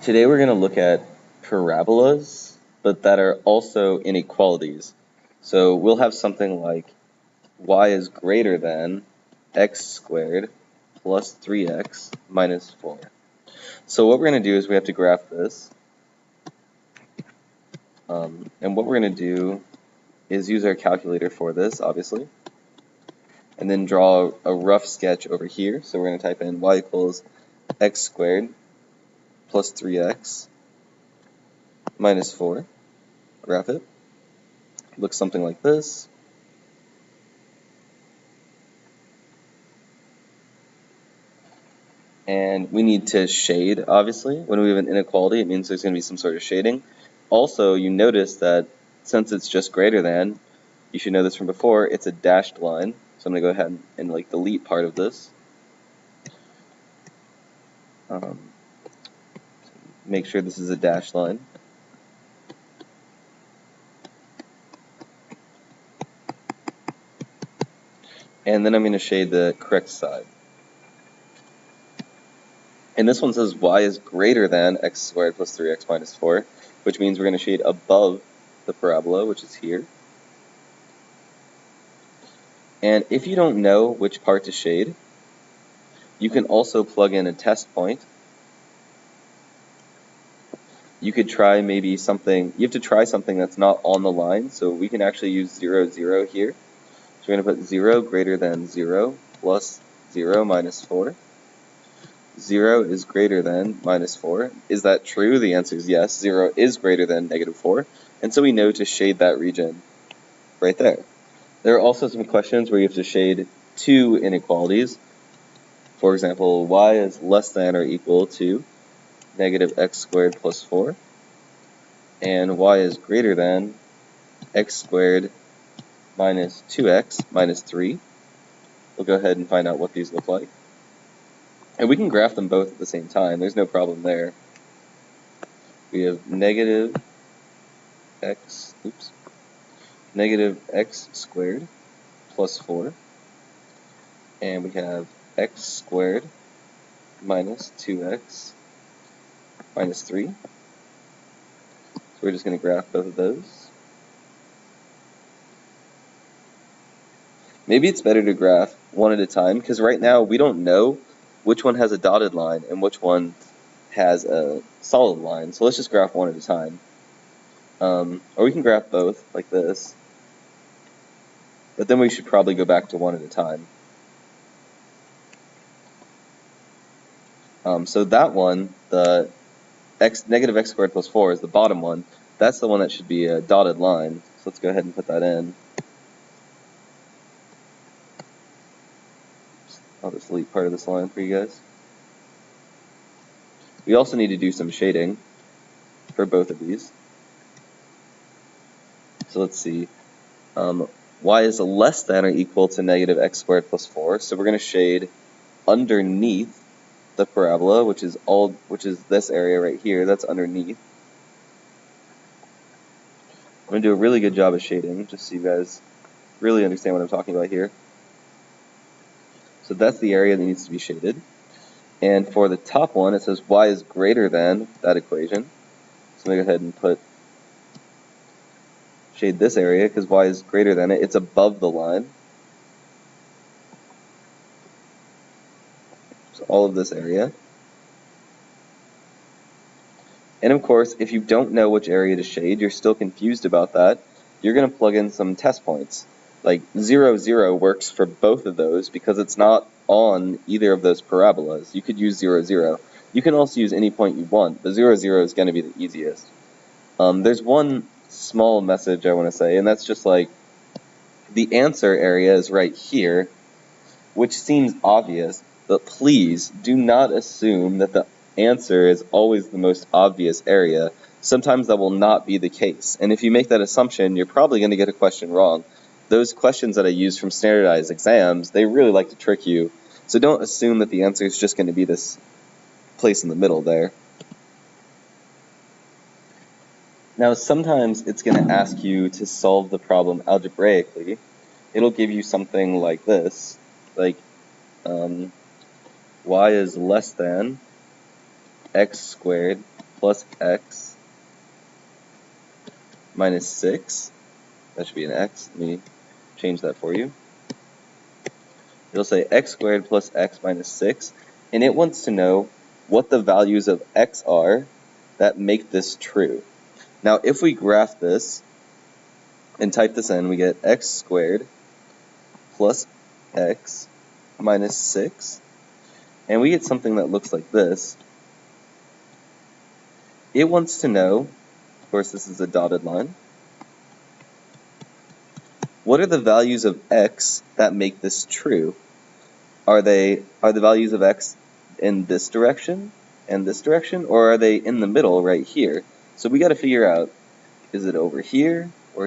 Today we're going to look at parabolas, but that are also inequalities. So we'll have something like y is greater than x squared plus 3x minus 4. So what we're going to do is we have to graph this. And what we're going to do is use our calculator for this, obviously. And then draw a rough sketch over here. So we're going to type in y equals x squared plus 3x minus 4. Graph it. Looks something like this. And we need to shade, obviously. When we have an inequality, it means there's going to be some sort of shading. Also, you notice that since it's just greater than, you should know this from before, it's a dashed line. So I'm going to go ahead and delete part of this. Make sure this is a dashed line. And then I'm going to shade the correct side. And this one says y is greater than x squared plus 3x minus 4, which means we're going to shade above the parabola, which is here. And if you don't know which part to shade, you can also plug in a test point. You could try maybe something, you have to try something that's not on the line, so we can actually use 0, 0 here. So we're going to put 0 greater than 0 plus 0 minus 4. 0 is greater than minus 4. Is that true? The answer is yes. 0 is greater than negative 4. And so we know to shade that region right there. There are also some questions where you have to shade two inequalities. For example, y is less than or equal to negative x squared plus 4, and y is greater than x squared minus 2x minus 3. We'll go ahead and find out what these look like. And we can graph them both at the same time. There's no problem there. We have negative x squared plus 4, and we have x squared minus 2x minus 3. So we're just going to graph both of those. Maybe it's better to graph one at a time, because right now we don't know which one has a dotted line and which one has a solid line. So let's just graph one at a time. Or we can graph both, like this. But then we should probably go back to one at a time. So that one, the negative x squared plus 4 is the bottom one. That's the one that should be a dotted line. So let's go ahead and put that in. I'll just delete part of this line for you guys. We also need to do some shading for both of these. So let's see. Y is less than or equal to negative x squared plus 4. So we're going to shade underneath the parabola, which is this area right here. That's underneath. I'm going to do a really good job of shading, just so you guys really understand what I'm talking about here. So that's the area that needs to be shaded. And for the top one, it says y is greater than that equation. So I'm going to go ahead and shade this area, because y is greater than it. It's above the line. So all of this area. And of course, if you don't know which area to shade, you're still confused about that, you're going to plug in some test points. Like 0, 0 works for both of those because it's not on either of those parabolas. You could use 0, 0. You can also use any point you want, but 0, 0 is going to be the easiest. There's one small message I want to say, and that's just like the answer area is right here, which seems obvious, but please do not assume that the answer is always the most obvious area. Sometimes that will not be the case, and if you make that assumption, you're probably going to get a question wrong. Those questions that I use from standardized exams, they really like to trick you, so don't assume that the answer is just going to be this place in the middle there. Now, sometimes it's going to ask you to solve the problem algebraically. It'll give you something like this, like y is less than x squared plus x minus 6. That should be an x. Let me change that for you. It'll say x squared plus x minus 6, and it wants to know what the values of x are that make this true. Now, if we graph this and type this in, we get x squared plus x minus 6, and we get something that looks like this. It wants to know, of course this is a dotted line, what are the values of x that make this true? Are the values of x in this direction and this direction, or are they in the middle right here? So we got to figure out, is it over here, or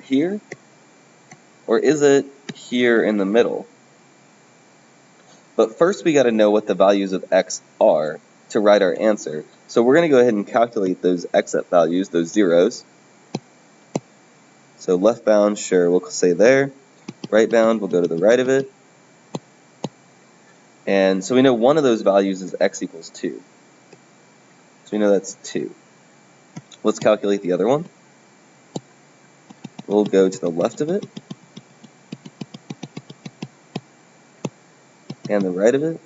is it here in the middle? But first we got to know what the values of x are to write our answer. So we're going to go ahead and calculate those x values, those zeros. So left bound, sure, we'll say there. Right bound, we'll go to the right of it. And so we know one of those values is x equals 2. So we know that's 2. Let's calculate the other one. We'll go to the left of it and the right of it,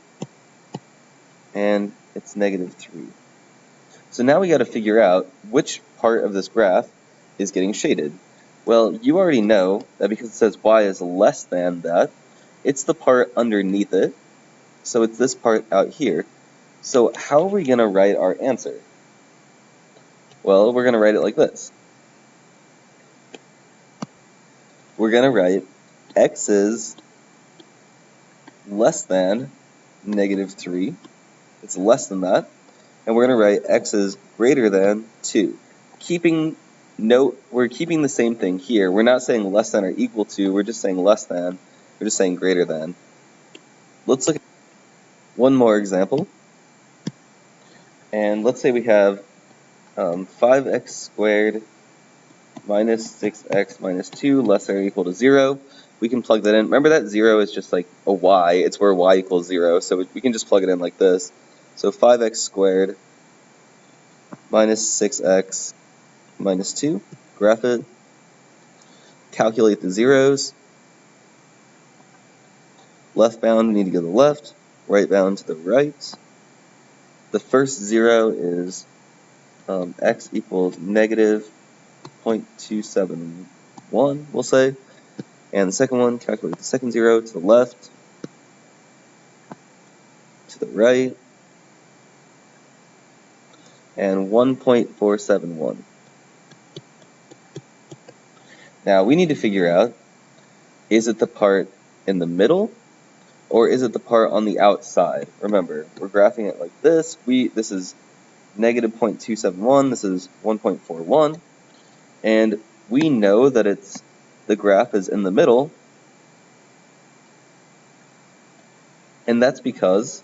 and it's negative 3. So now we got to figure out which part of this graph is getting shaded. Well, you already know that because it says y is less than that, it's the part underneath it. So it's this part out here. So how are we going to write our answer? Well, we're going to write it like this. We're going to write x is less than negative 3. It's less than that. And we're going to write x is greater than 2. We're keeping the same thing here. We're not saying less than or equal to. We're just saying less than. We're just saying greater than. Let's look at one more example. And let's say we have 5x squared minus 6x minus 2 less than or equal to 0. We can plug that in. Remember that 0 is just like a y. It's where y equals 0. So we can just plug it in like this. So 5x squared minus 6x minus 2. Graph it. Calculate the zeros. Left bound, we need to go to the left. Right bound to the right. The first 0 is x equals negative 0.271, we'll say. And the second one, calculate the second 0 to the left, to the right, and 1.471. Now we need to figure out, is it the part in the middle, or is it the part on the outside? Remember, we're graphing it like this. This is negative 0.271, this is 1.41, and we know that the graph is in the middle, and that's because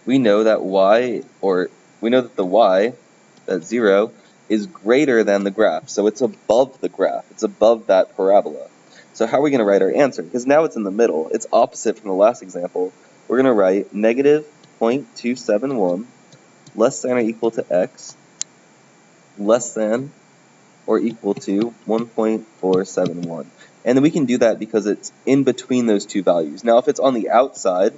we know that the y, that 0, is greater than the graph. So it's above the graph. It's above that parabola. So how are we going to write our answer? Because now it's in the middle. It's opposite from the last example. We're going to write negative 0.271 less than or equal to x less than or equal to 1.471. And then we can do that because it's in between those two values. Now if it's on the outside,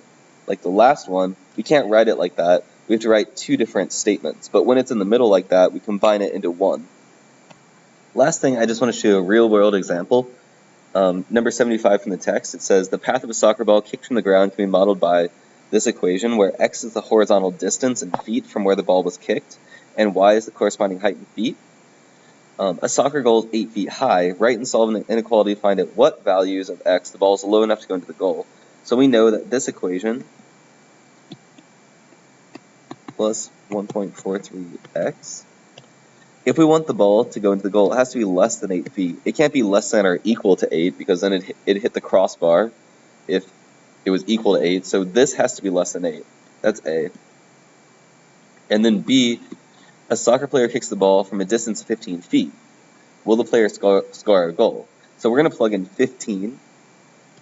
like the last one, we can't write it like that. We have to write two different statements. But when it's in the middle like that, we combine it into one. Last thing, I just want to show a real-world example. Number 75 from the text, it says, the path of a soccer ball kicked from the ground can be modeled by this equation, where x is the horizontal distance in feet from where the ball was kicked, and y is the corresponding height in feet. A soccer goal is 8 feet high. Write and solve an inequality to find at what values of x the ball is low enough to go into the goal. So we know that this equation plus 1.43x, if we want the ball to go into the goal, it has to be less than 8 feet. It can't be less than or equal to 8 because then it hit the crossbar if it was equal to 8. So this has to be less than 8. That's A. And then B, a soccer player kicks the ball from a distance of 15 feet. Will the player score a goal? So we're going to plug in 15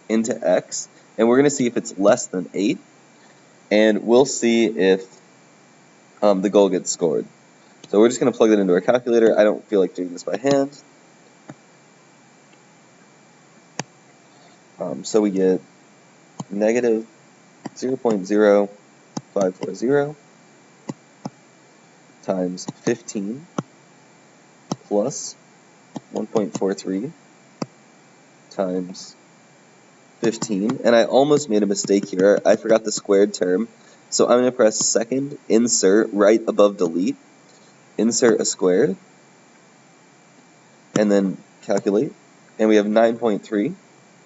into x, and we're going to see if it's less than 8, and we'll see if the goal gets scored. So we're just going to plug that into our calculator. I don't feel like doing this by hand. So we get negative 0.0540 times 15 plus 1.43 times 15. And I almost made a mistake here. I forgot the squared term. So I'm going to press second, insert, right above delete, insert a squared, and then calculate. And we have 9.3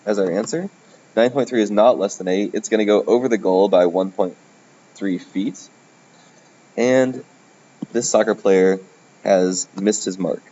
as our answer. 9.3 is not less than 8. It's going to go over the goal by 1.3 feet. And this soccer player has missed his mark.